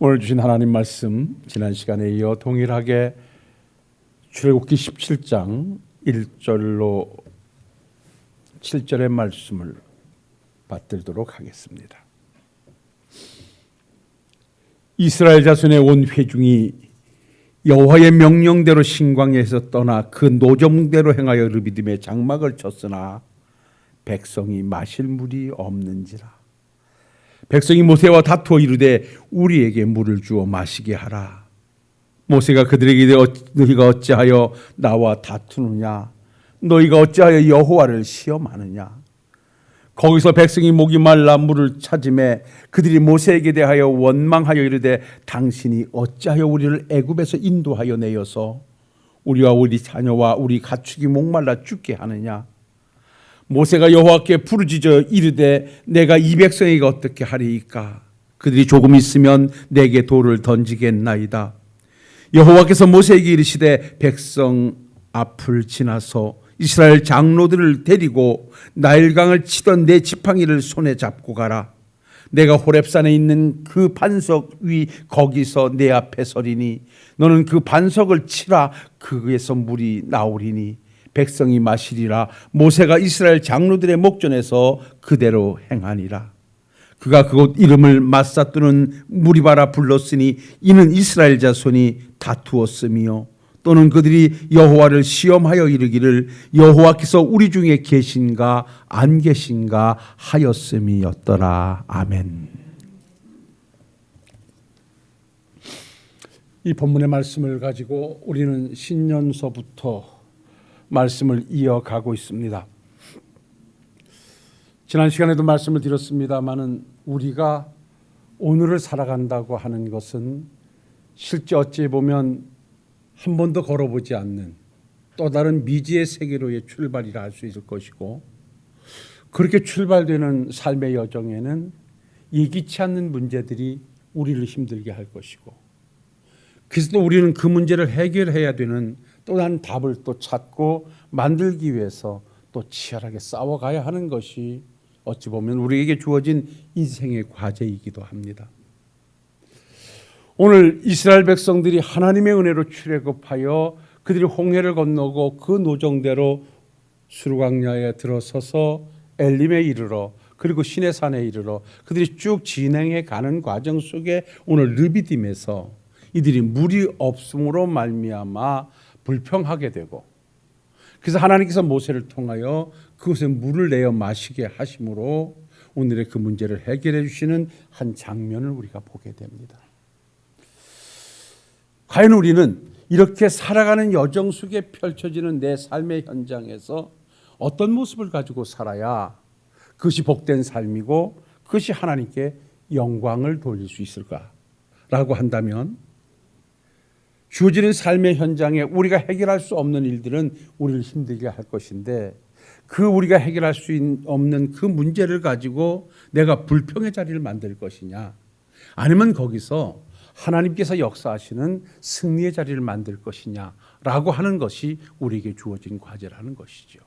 오늘 주신 하나님 말씀 지난 시간에 이어 동일하게 출애굽기 17장 1절로 7절의 말씀을 받들도록 하겠습니다. 이스라엘 자손의 온 회중이 여호와의 명령대로 신광야에서 떠나 그 노정대로 행하여 르비딤에 장막을 쳤으나 백성이 마실 물이 없는지라. 백성이 모세와 다투어 이르되 우리에게 물을 주어 마시게 하라. 모세가 그들에게 이르되 너희가 어찌하여 나와 다투느냐? 너희가 어찌하여 여호와를 시험하느냐? 거기서 백성이 목이 말라 물을 찾음에 그들이 모세에게 대하여 원망하여 이르되 당신이 어찌하여 우리를 애굽에서 인도하여 내어서 우리와 우리 자녀와 우리 가축이 목말라 죽게 하느냐? 모세가 여호와께 부르짖어 이르되 내가 이 백성에게 어떻게 하리이까? 그들이 조금 있으면 내게 돌을 던지겠나이다. 여호와께서 모세에게 이르시되 백성 앞을 지나서 이스라엘 장로들을 데리고 나일강을 치던 내 지팡이를 손에 잡고 가라. 내가 호렙산에 있는 그 반석 위 거기서 내 앞에 서리니 너는 그 반석을 치라. 그에서 물이 나오리니 백성이 마시리라. 모세가 이스라엘 장로들의 목전에서 그대로 행하니라. 그가 그곳 이름을 마사두는 무리바라 불렀으니 이는 이스라엘 자손이 다투었으며 또는 그들이 여호와를 시험하여 이르기를 여호와께서 우리 중에 계신가 안 계신가 하였음이었더라. 아멘. 이 본문의 말씀을 가지고 우리는 신년서부터 말씀을 이어가고 있습니다. 지난 시간에도 말씀을 드렸습니다마는 우리가 오늘을 살아간다고 하는 것은 실제 어찌 보면 한 번도 걸어보지 않는 또 다른 미지의 세계로의 출발이라 할 수 있을 것이고, 그렇게 출발되는 삶의 여정에는 예기치 않는 문제들이 우리를 힘들게 할 것이고, 그래서 또 우리는 그 문제를 해결해야 되는 또 다른 답을 또 찾고 만들기 위해서 또 치열하게 싸워가야 하는 것이 어찌 보면 우리에게 주어진 인생의 과제이기도 합니다. 오늘 이스라엘 백성들이 하나님의 은혜로 출애굽하여 그들이 홍해를 건너고 그 노정대로 수르광야에 들어서서 엘림에 이르러 그리고 시내산에 이르러 그들이 쭉 진행해 가는 과정 속에 오늘 르비딤에서 이들이 물이 없음으로 말미암아 불평하게 되고, 그래서 하나님께서 모세를 통하여 그곳에 물을 내어 마시게 하심으로 오늘의 그 문제를 해결해 주시는 한 장면을 우리가 보게 됩니다. 과연 우리는 이렇게 살아가는 여정 속에 펼쳐지는 내 삶의 현장에서 어떤 모습을 가지고 살아야 그것이 복된 삶이고 그것이 하나님께 영광을 돌릴 수 있을까라고 한다면, 주어지는 삶의 현장에 우리가 해결할 수 없는 일들은 우리를 힘들게 할 것인데, 그 우리가 해결할 수 없는 그 문제를 가지고 내가 불평의 자리를 만들 것이냐, 아니면 거기서 하나님께서 역사하시는 승리의 자리를 만들 것이냐라고 하는 것이 우리에게 주어진 과제라는 것이죠.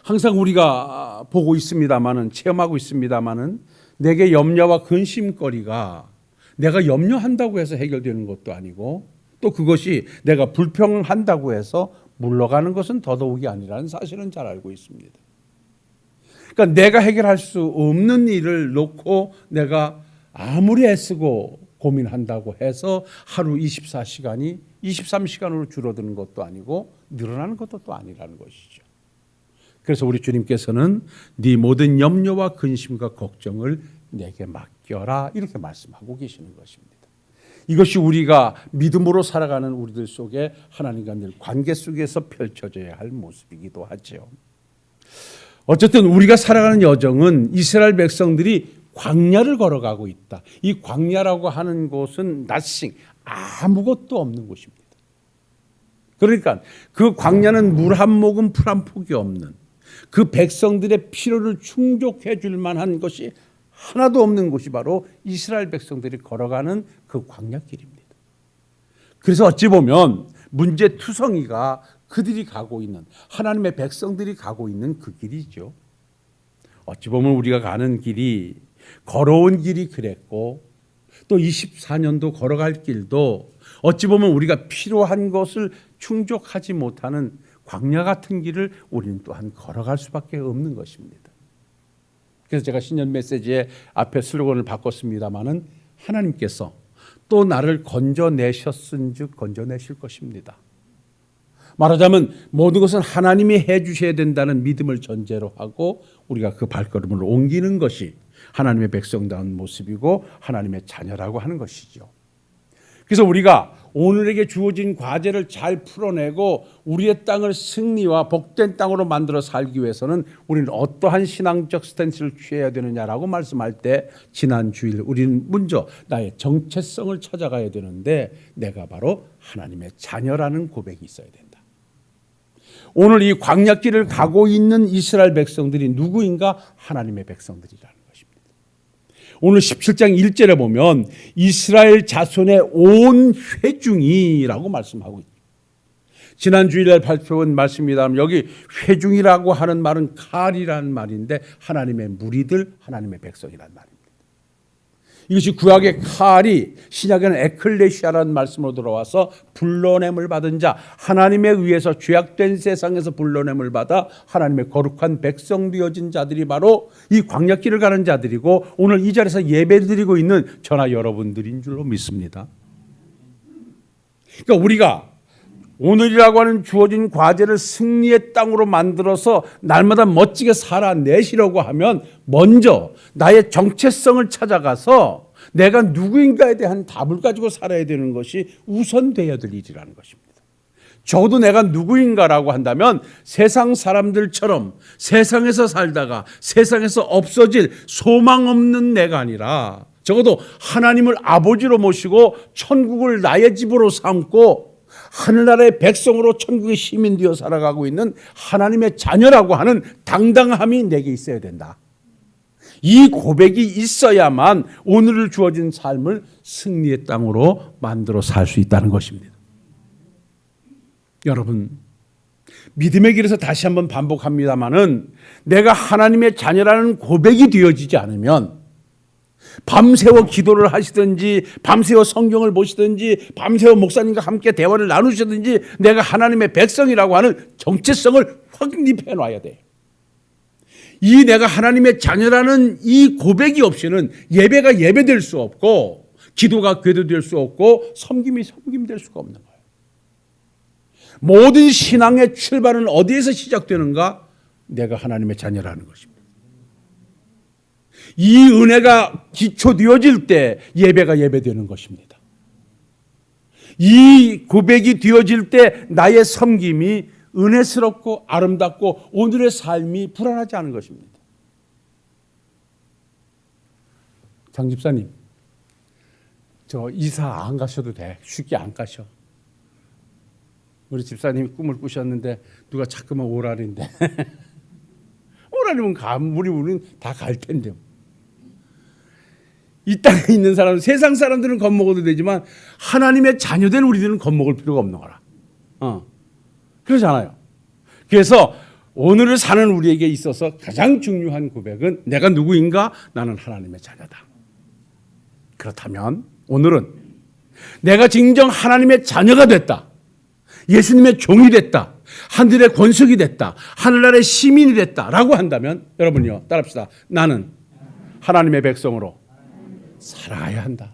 항상 우리가 보고 있습니다마는, 체험하고 있습니다마는, 내게 염려와 근심거리가 내가 염려한다고 해서 해결되는 것도 아니고, 또 그것이 내가 불평한다고 해서 물러가는 것은 더더욱이 아니라는 사실은 잘 알고 있습니다. 그러니까 내가 해결할 수 없는 일을 놓고 내가 아무리 애쓰고 고민한다고 해서 하루 24시간이 23시간으로 줄어드는 것도 아니고 늘어나는 것도 또 아니라는 것이죠. 그래서 우리 주님께서는 네 모든 염려와 근심과 걱정을 내게 맡겨라, 이렇게 말씀하고 계시는 것입니다. 이것이 우리가 믿음으로 살아가는 우리들 속에 하나님과 늘 관계 속에서 펼쳐져야 할 모습이기도 하죠. 어쨌든 우리가 살아가는 여정은 이스라엘 백성들이 광야를 걸어가고 있다. 이 광야라고 하는 곳은 nothing, 아무것도 없는 곳입니다. 그러니까 그 광야는 물 한 모금 풀 한 폭이 없는, 그 백성들의 필요를 충족해 줄 만한 것이 하나도 없는 곳이 바로 이스라엘 백성들이 걸어가는 그 광야길입니다. 그래서 어찌 보면 문제투성이가 그들이 가고 있는, 하나님의 백성들이 가고 있는 그 길이죠. 어찌 보면 우리가 가는 길이, 걸어온 길이 그랬고 또 24년도 걸어갈 길도 어찌 보면 우리가 필요한 것을 충족하지 못하는 광야 같은 길을 우리는 또한 걸어갈 수밖에 없는 것입니다. 그래서 제가 신년 메시지에 앞에 슬로건을 바꿨습니다마는 하나님께서 또 나를 건져내셨은즉 건져내실 것입니다. 말하자면 모든 것은 하나님이 해 주셔야 된다는 믿음을 전제로 하고 우리가 그 발걸음을 옮기는 것이 하나님의 백성다운 모습이고 하나님의 자녀라고 하는 것이죠. 그래서 우리가 오늘에게 주어진 과제를 잘 풀어내고 우리의 땅을 승리와 복된 땅으로 만들어 살기 위해서는 우리는 어떠한 신앙적 스탠스를 취해야 되느냐라고 말씀할 때 지난 주일 우리는 먼저 나의 정체성을 찾아가야 되는데 내가 바로 하나님의 자녀라는 고백이 있어야 된다. 오늘 이 광야길을 가고 있는 이스라엘 백성들이 누구인가? 하나님의 백성들이라는 것입니다. 오늘 17장 1절에 보면 이스라엘 자손의 온 회중이라고 말씀하고 있죠. 지난 주일날 발표한 말씀입니다. 여기 회중이라고 하는 말은 칼이라는 말인데 하나님의 무리들, 하나님의 백성이라는 말입니다. 이것이 구약의 칼이 신약에는 에클레시아라는 말씀으로 들어와서 불러냄을 받은 자, 하나님에 의해서 죄악된 세상에서 불러냄을 받아 하나님의 거룩한 백성 되어진 자들이 바로 이 광야길을 가는 자들이고 오늘 이 자리에서 예배드리고 있는 저나 여러분들인 줄로 믿습니다. 그러니까 우리가 오늘이라고 하는 주어진 과제를 승리의 땅으로 만들어서 날마다 멋지게 살아내시려고 하면 먼저 나의 정체성을 찾아가서 내가 누구인가에 대한 답을 가지고 살아야 되는 것이 우선돼야 될 일이라는 것입니다. 적어도 내가 누구인가라고 한다면 세상 사람들처럼 세상에서 살다가 세상에서 없어질 소망 없는 내가 아니라 적어도 하나님을 아버지로 모시고 천국을 나의 집으로 삼고 하늘나라의 백성으로 천국의 시민 되어 살아가고 있는 하나님의 자녀라고 하는 당당함이 내게 있어야 된다. 이 고백이 있어야만 오늘을 주어진 삶을 승리의 땅으로 만들어 살 수 있다는 것입니다. 여러분, 믿음의 길에서 다시 한번 반복합니다마는 내가 하나님의 자녀라는 고백이 되어지지 않으면 밤새워 기도를 하시든지 밤새워 성경을 보시든지 밤새워 목사님과 함께 대화를 나누시든지 내가 하나님의 백성이라고 하는 정체성을 확립해 놔야 돼. 이 내가 하나님의 자녀라는 이 고백이 없이는 예배가 예배될 수 없고 기도가 기도될 수 없고 섬김이 섬김될 수가 없는 거예요. 모든 신앙의 출발은 어디에서 시작되는가? 내가 하나님의 자녀라는 것입니다. 이 은혜가 기초되어질 때 예배가 예배되는 것입니다. 이 고백이 되어질 때 나의 섬김이 은혜스럽고 아름답고 오늘의 삶이 불안하지 않은 것입니다. 장 집사님, 저 이사 안 가셔도 돼. 쉽게 안 가셔. 우리 집사님이 꿈을 꾸셨는데 누가 자꾸만 오라는데 오라면 우리는 다 갈 텐데. 이 땅에 있는 사람은 세상 사람들은 겁먹어도 되지만 하나님의 자녀된 우리들은 겁먹을 필요가 없는 거라. 그러잖아요. 그래서 오늘을 사는 우리에게 있어서 가장 중요한 고백은 내가 누구인가? 나는 하나님의 자녀다. 그렇다면 오늘은 내가 진정 하나님의 자녀가 됐다. 예수님의 종이 됐다. 하늘의 권속이 됐다. 하늘나라의 시민이 됐다라고 한다면 여러분요, 따라합시다. 나는 하나님의 백성으로 살아야 한다.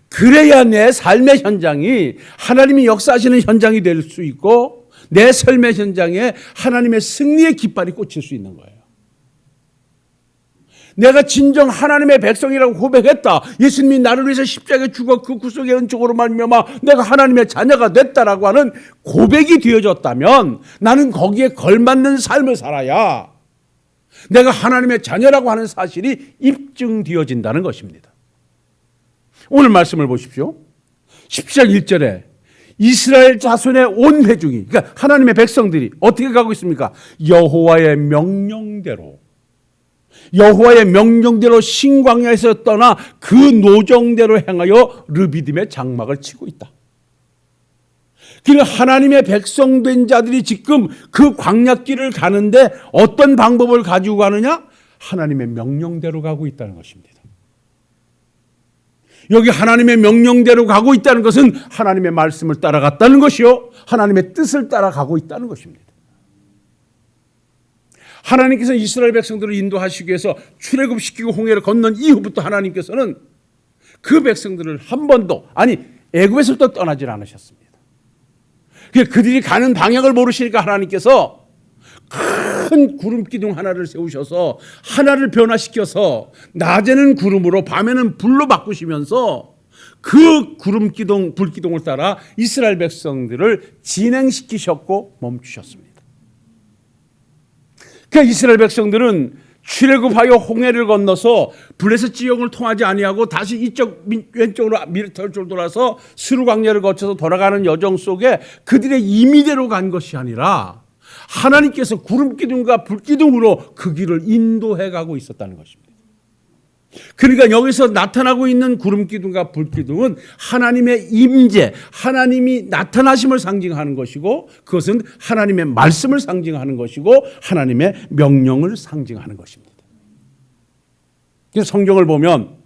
그래야 내 삶의 현장이 하나님이 역사하시는 현장이 될 수 있고 내 삶의 현장에 하나님의 승리의 깃발이 꽂힐 수 있는 거예요. 내가 진정 하나님의 백성이라고 고백했다. 예수님이 나를 위해서 십자가에 죽어 그 구속의 은총으로 말미암아 내가 하나님의 자녀가 됐다라고 하는 고백이 되어졌다면 나는 거기에 걸맞는 삶을 살아야 내가 하나님의 자녀라고 하는 사실이 입증되어진다는 것입니다. 오늘 말씀을 보십시오. 10장 1절에 이스라엘 자손의 온 회중이, 그러니까 하나님의 백성들이 어떻게 가고 있습니까? 여호와의 명령대로 신광야에서 떠나 그 노정대로 행하여 르비딤의 장막을 치고 있다. 그러니까 하나님의 백성된 자들이 지금 그 광야길을 가는데 어떤 방법을 가지고 가느냐? 하나님의 명령대로 가고 있다는 것입니다. 여기 하나님의 명령대로 가고 있다는 것은 하나님의 말씀을 따라갔다는 것이요, 하나님의 뜻을 따라가고 있다는 것입니다. 하나님께서 이스라엘 백성들을 인도하시기 위해서 출애굽시키고 홍해를 건넌 이후부터 하나님께서는 그 백성들을 한 번도, 아니 애굽에서부터 떠나질 않으셨습니다. 그들이 가는 방향을 모르시니까 하나님께서 큰 구름 기둥 하나를 세우셔서 하나를 변화시켜서 낮에는 구름으로 밤에는 불로 바꾸시면서 그 구름 기둥, 불 기둥을 따라 이스라엘 백성들을 진행시키셨고 멈추셨습니다. 그러니까 이스라엘 백성들은 출애굽하여 홍해를 건너서 블레셋 지역을 통하지 아니하고 다시 이쪽 왼쪽으로 미르털 돌아서 스루 광야를 거쳐서 돌아가는 여정 속에 그들의 임의대로 간 것이 아니라 하나님께서 구름 기둥과 불 기둥으로 그 길을 인도해 가고 있었다는 것입니다. 그러니까 여기서 나타나고 있는 구름 기둥과 불 기둥은 하나님의 임재, 하나님이 나타나심을 상징하는 것이고, 그것은 하나님의 말씀을 상징하는 것이고 하나님의 명령을 상징하는 것입니다. 그래서 성경을 보면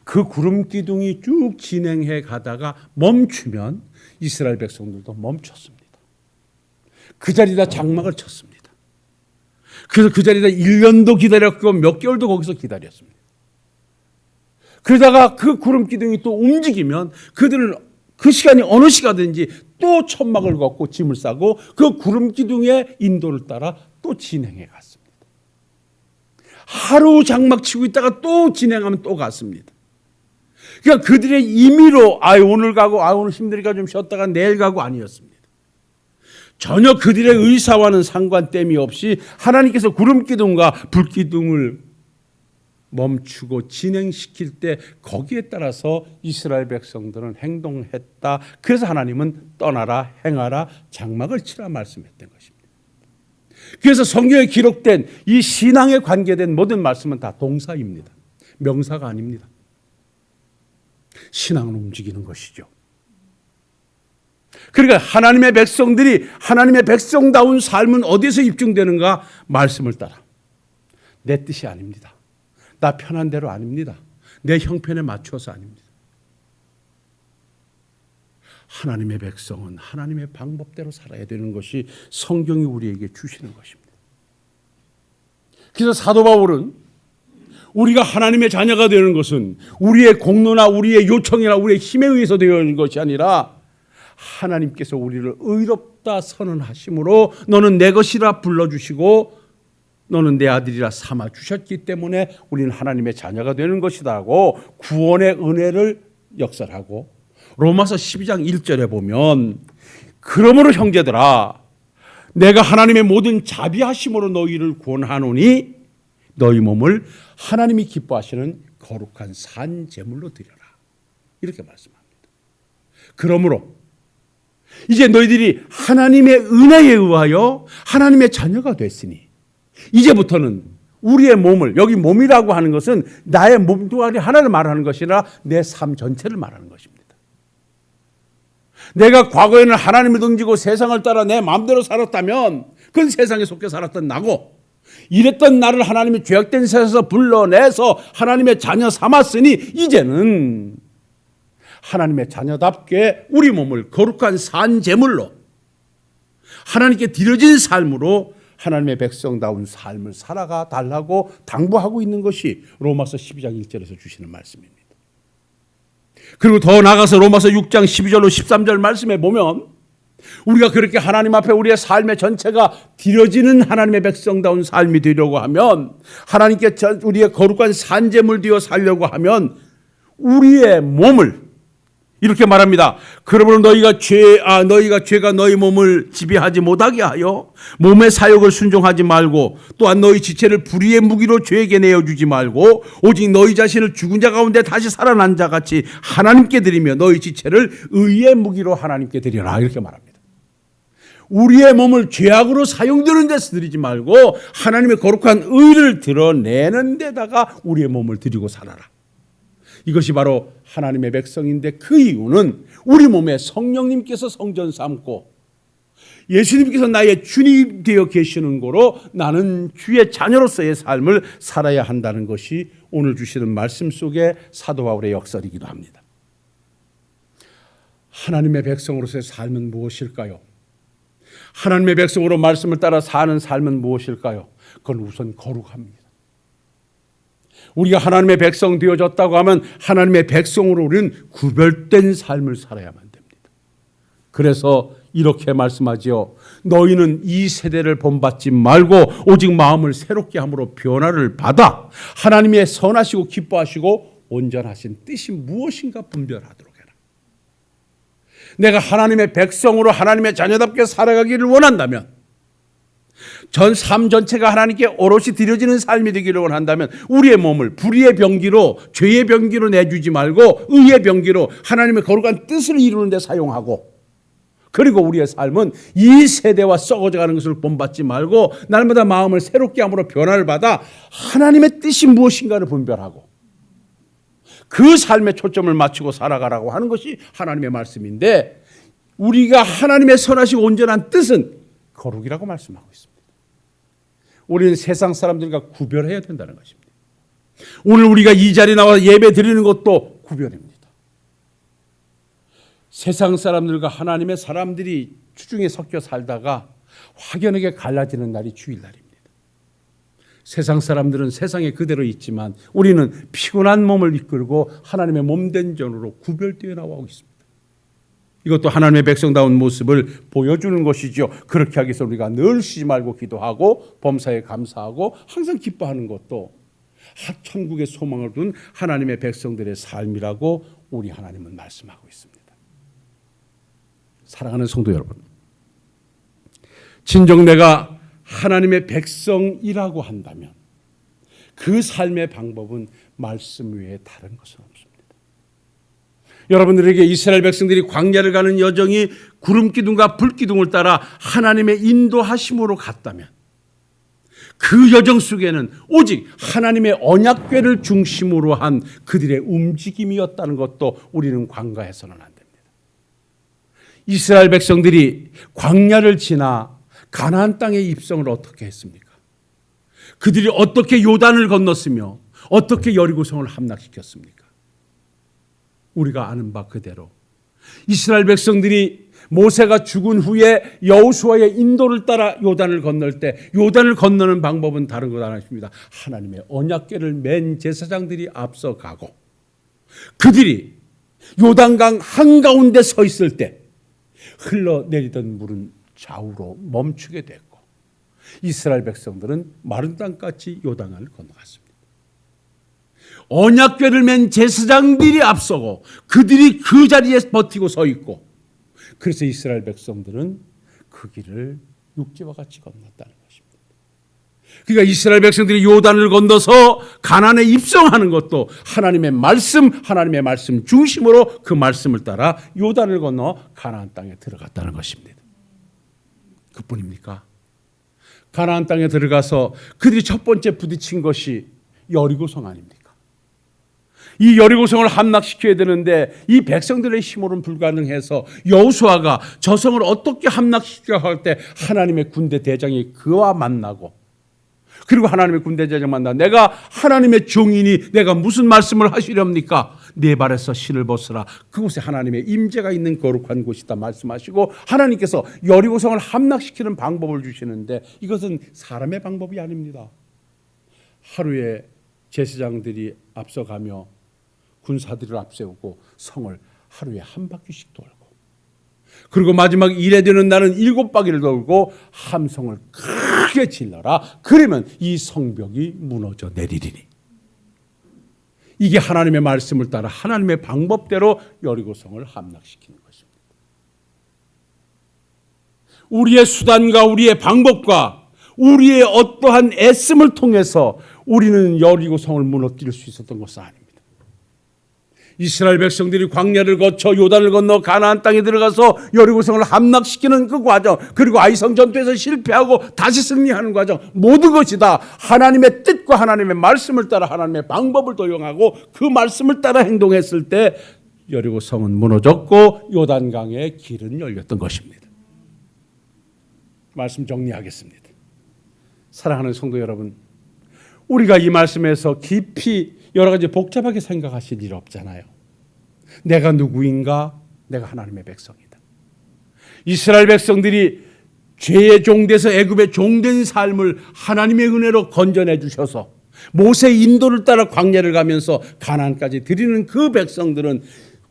그 구름 기둥이 쭉 진행해 가다가 멈추면 이스라엘 백성들도 멈췄습니다. 그 자리에다 장막을 쳤습니다. 그래서 그 자리에다 1년도 기다렸고 몇 개월도 거기서 기다렸습니다. 그러다가 그 구름 기둥이 또 움직이면 그들은 그 시간이 어느 시간든지 또 천막을 걷고 짐을 싸고 그 구름 기둥의 인도를 따라 또 진행해 갔습니다. 하루 장막 치고 있다가 또 진행하면 또 갔습니다. 그러니까 그들의 임의로 오늘 가고 오늘 힘드니까 좀 쉬었다가 내일 가고 아니었습니다. 전혀 그들의 의사와는 상관됨이 없이 하나님께서 구름 기둥과 불 기둥을 멈추고 진행시킬 때 거기에 따라서 이스라엘 백성들은 행동했다. 그래서 하나님은 떠나라, 행하라, 장막을 치라 말씀했던 것입니다. 그래서 성경에 기록된 이 신앙에 관계된 모든 말씀은 다 동사입니다. 명사가 아닙니다. 신앙은 움직이는 것이죠. 그러니까 하나님의 백성들이 하나님의 백성다운 삶은 어디서 입증되는가? 말씀을 따라. 내 뜻이 아닙니다. 나 편한 대로 아닙니다. 내 형편에 맞춰서 아닙니다. 하나님의 백성은 하나님의 방법대로 살아야 되는 것이 성경이 우리에게 주시는 것입니다. 그래서 사도 바울은 우리가 하나님의 자녀가 되는 것은 우리의 공로나 우리의 요청이나 우리의 힘에 의해서 되는 것이 아니라 하나님께서 우리를 의롭다 선언하심으로 너는 내 것이라 불러주시고 너는 내 아들이라 삼아 주셨기 때문에 우리는 하나님의 자녀가 되는 것이다 하고 구원의 은혜를 역설하고, 로마서 12장 1절에 보면 그러므로 형제들아 내가 하나님의 모든 자비하심으로 너희를 구원하노니 너희 몸을 하나님이 기뻐하시는 거룩한 산 제물로 드려라, 이렇게 말씀합니다. 그러므로 이제 너희들이 하나님의 은혜에 의하여 하나님의 자녀가 됐으니 이제부터는 우리의 몸을, 여기 몸이라고 하는 것은 나의 몸뚱아리 하나를 말하는 것이 아니라 내 삶 전체를 말하는 것입니다. 내가 과거에는 하나님을 등지고 세상을 따라 내 마음대로 살았다면 그건 세상에 속해 살았던 나고, 이랬던 나를 하나님이 죄악된 세상에서 불러내서 하나님의 자녀 삼았으니 이제는 하나님의 자녀답게 우리 몸을 거룩한 산 제물로 하나님께 드려진 삶으로 하나님의 백성다운 삶을 살아가 달라고 당부하고 있는 것이 로마서 12장 1절에서 주시는 말씀입니다. 그리고 더 나아가서 로마서 6장 12절로 13절 말씀에 보면 우리가 그렇게 하나님 앞에 우리의 삶의 전체가 드려지는 하나님의 백성다운 삶이 되려고 하면, 하나님께 우리의 거룩한 산제물 되어 살려고 하면 우리의 몸을 이렇게 말합니다. 그러므로 너희가 죄가 너희 몸을 지배하지 못하게 하여 몸의 사욕을 순종하지 말고, 또한 너희 지체를 불의의 무기로 죄에게 내어주지 말고 오직 너희 자신을 죽은 자 가운데 다시 살아난 자 같이 하나님께 드리며 너희 지체를 의의 무기로 하나님께 드리라, 이렇게 말합니다. 우리의 몸을 죄악으로 사용되는 데서 드리지 말고 하나님의 거룩한 의를 드러내는 데다가 우리의 몸을 드리고 살아라. 이것이 바로 하나님의 백성인데, 그 이유는 우리 몸에 성령님께서 성전 삼고 예수님께서 나의 주님 되어 계시는 거로 나는 주의 자녀로서의 삶을 살아야 한다는 것이 오늘 주시는 말씀 속에 사도 바울의 역설이기도 합니다. 하나님의 백성으로서의 삶은 무엇일까요? 하나님의 백성으로 말씀을 따라 사는 삶은 무엇일까요? 그건 우선 거룩합니다. 우리가 하나님의 백성 되어졌다고 하면 하나님의 백성으로 우리는 구별된 삶을 살아야만 됩니다. 그래서 이렇게 말씀하지요. 너희는 이 세대를 본받지 말고 오직 마음을 새롭게 함으로 변화를 받아 하나님의 선하시고 기뻐하시고 온전하신 뜻이 무엇인가 분별하도록 해라. 내가 하나님의 백성으로 하나님의 자녀답게 살아가기를 원한다면, 전 삶 전체가 하나님께 오롯이 드려지는 삶이 되기를 원한다면 우리의 몸을 불의의 병기로, 죄의 병기로 내주지 말고 의의 병기로 하나님의 거룩한 뜻을 이루는 데 사용하고, 그리고 우리의 삶은 이 세대와 썩어져가는 것을 본받지 말고 날마다 마음을 새롭게 함으로 변화를 받아 하나님의 뜻이 무엇인가를 분별하고 그 삶에 초점을 맞추고 살아가라고 하는 것이 하나님의 말씀인데, 우리가 하나님의 선하시고 온전한 뜻은 거룩이라고 말씀하고 있습니다. 우리는 세상 사람들과 구별해야 된다는 것입니다. 오늘 우리가 이 자리에 나와 예배 드리는 것도 구별입니다. 세상 사람들과 하나님의 사람들이 주중에 섞여 살다가 확연하게 갈라지는 날이 주일날입니다. 세상 사람들은 세상에 그대로 있지만 우리는 피곤한 몸을 이끌고 하나님의 몸된 전으로 구별되어 나오고 있습니다. 이것도 하나님의 백성다운 모습을 보여주는 것이죠. 그렇게 하기 위해서 우리가 늘 쉬지 말고 기도하고 범사에 감사하고 항상 기뻐하는 것도 천국의 소망을 둔 하나님의 백성들의 삶이라고 우리 하나님은 말씀하고 있습니다. 사랑하는 성도 여러분, 진정 내가 하나님의 백성이라고 한다면 그 삶의 방법은 말씀 외에 다른 것은 없습니다. 여러분들에게 이스라엘 백성들이 광야를 가는 여정이 구름기둥과 불기둥을 따라 하나님의 인도하심으로 갔다면 그 여정 속에는 오직 하나님의 언약궤를 중심으로 한 그들의 움직임이었다는 것도 우리는 간과해서는 안 됩니다. 이스라엘 백성들이 광야를 지나 가나안 땅에 입성을 어떻게 했습니까? 그들이 어떻게 요단을 건넜으며 어떻게 여리고성을 함락시켰습니까? 우리가 아는 바 그대로 이스라엘 백성들이 모세가 죽은 후에 여호수아의 인도를 따라 요단을 건널 때 요단을 건너는 방법은 다른 것 아닙니다. 하나님의 언약궤를 맨 제사장들이 앞서가고 그들이 요단강 한가운데 서 있을 때 흘러내리던 물은 좌우로 멈추게 됐고 이스라엘 백성들은 마른 땅같이 요단강을 건너갔습니다. 언약궤를 맨 제사장들이 앞서고 그들이 그 자리에 버티고 서 있고, 그래서 이스라엘 백성들은 그 길을 육지와 같이 건넜다는 것입니다. 그러니까 이스라엘 백성들이 요단을 건너서 가나안에 입성하는 것도 하나님의 말씀 중심으로 그 말씀을 따라 요단을 건너 가나안 땅에 들어갔다는 것입니다. 그뿐입니까? 가나안 땅에 들어가서 그들이 첫 번째 부딪힌 것이 여리고성 아닙니까? 이 여리고성을 함락시켜야 되는데 이 백성들의 힘으로는 불가능해서 여호수아가 저 성을 어떻게 함락시키려고 할 때 하나님의 군대 대장이 그와 만나고, 그리고 하나님의 군대 대장 만나 내가 하나님의 종이니 내가 무슨 말씀을 하시렵니까? 네 발에서 신을 벗으라. 그곳에 하나님의 임재가 있는 거룩한 곳이다 말씀하시고 하나님께서 여리고성을 함락시키는 방법을 주시는데 이것은 사람의 방법이 아닙니다. 하루에 제사장들이 앞서가며 군사들을 앞세우고 성을 하루에 한 바퀴씩 돌고, 그리고 마지막 일에 되는 날은 7바퀴를 돌고 함성을 크게 질러라. 그러면 이 성벽이 무너져 내리리니. 이게 하나님의 말씀을 따라 하나님의 방법대로 여리고성을 함락시키는 것입니다. 우리의 수단과 우리의 방법과 우리의 어떠한 애씀을 통해서 우리는 여리고성을 무너뜨릴 수 있었던 것은 아닙니다. 이스라엘 백성들이 광야를 거쳐 요단을 건너 가나안 땅에 들어가서 여리고성을 함락시키는 그 과정, 그리고 아이성 전투에서 실패하고 다시 승리하는 과정, 모든 것이 다 하나님의 뜻과 하나님의 말씀을 따라 하나님의 방법을 도용하고 그 말씀을 따라 행동했을 때 여리고성은 무너졌고 요단강의 길은 열렸던 것입니다. 말씀 정리하겠습니다. 사랑하는 성도 여러분, 우리가 이 말씀에서 깊이 여러 가지 복잡하게 생각하실 일 없잖아요. 내가 누구인가? 내가 하나님의 백성이다. 이스라엘 백성들이 죄의 종돼서 애굽의 종된 삶을 하나님의 은혜로 건져내 주셔서 모세의 인도를 따라 광야를 가면서 가나안까지 드리는 그 백성들은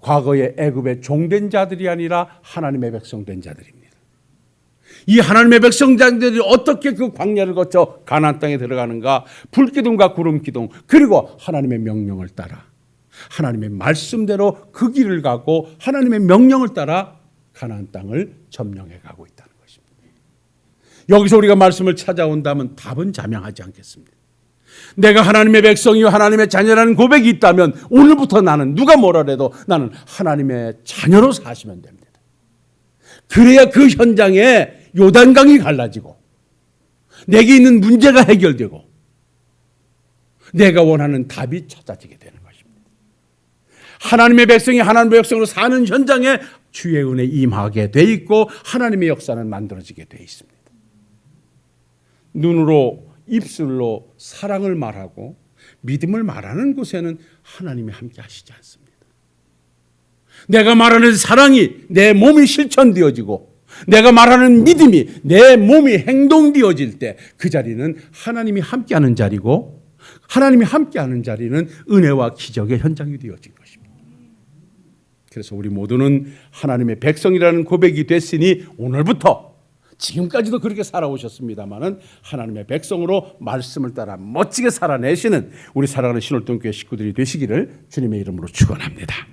과거의 애굽의 종된 자들이 아니라 하나님의 백성된 자들입니다. 이 하나님의 백성들이 어떻게 그 광야를 거쳐 가나안 땅에 들어가는가? 불기둥과 구름기둥, 그리고 하나님의 명령을 따라 하나님의 말씀대로 그 길을 가고 하나님의 명령을 따라 가나안 땅을 점령해 가고 있다는 것입니다. 여기서 우리가 말씀을 찾아온다면 답은 자명하지 않겠습니다. 내가 하나님의 백성이요 하나님의 자녀라는 고백이 있다면 오늘부터 나는 누가 뭐라 해도 나는 하나님의 자녀로 사시면 됩니다. 그래야 그 현장에 요단강이 갈라지고 내게 있는 문제가 해결되고 내가 원하는 답이 찾아지게 되는 것입니다. 하나님의 백성이 하나님의 백성으로 사는 현장에 주의 은혜 임하게 돼 있고 하나님의 역사는 만들어지게 돼 있습니다. 눈으로 입술로 사랑을 말하고 믿음을 말하는 곳에는 하나님이 함께 하시지 않습니다. 내가 말하는 사랑이 내 몸이 실천되어지고 내가 말하는 믿음이 내 몸이 행동되어질 때 그 자리는 하나님이 함께하는 자리고 하나님이 함께하는 자리는 은혜와 기적의 현장이 되어진 것입니다. 그래서 우리 모두는 하나님의 백성이라는 고백이 됐으니 오늘부터 지금까지도 그렇게 살아오셨습니다마는 하나님의 백성으로 말씀을 따라 멋지게 살아내시는 우리 사랑하는 신월동교회 식구들이 되시기를 주님의 이름으로 축원합니다.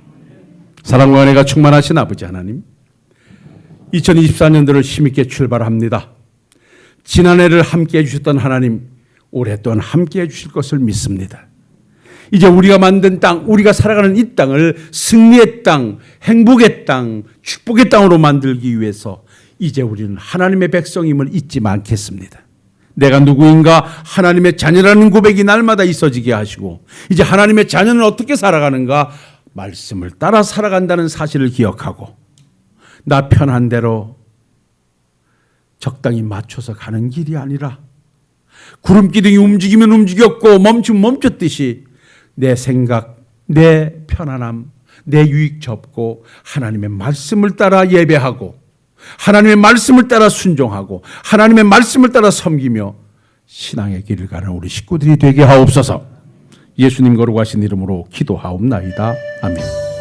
사랑과 은혜가 충만하신 아버지 하나님, 2024년도를 힘있게 출발합니다. 지난해를 함께해 주셨던 하나님, 올해 또한 함께해 주실 것을 믿습니다. 이제 우리가 만든 땅, 우리가 살아가는 이 땅을 승리의 땅, 행복의 땅, 축복의 땅으로 만들기 위해서 이제 우리는 하나님의 백성임을 잊지 않겠습니다. 내가 누구인가 하나님의 자녀라는 고백이 날마다 있어지게 하시고 이제 하나님의 자녀는 어떻게 살아가는가 말씀을 따라 살아간다는 사실을 기억하고 나 편한 대로 적당히 맞춰서 가는 길이 아니라 구름기둥이 움직이면 움직였고 멈추면 멈췄듯이 내 생각, 내 편안함, 내 유익 접고 하나님의 말씀을 따라 예배하고 하나님의 말씀을 따라 순종하고 하나님의 말씀을 따라 섬기며 신앙의 길을 가는 우리 식구들이 되게 하옵소서. 예수님 거룩하신 이름으로 기도하옵나이다. 아멘.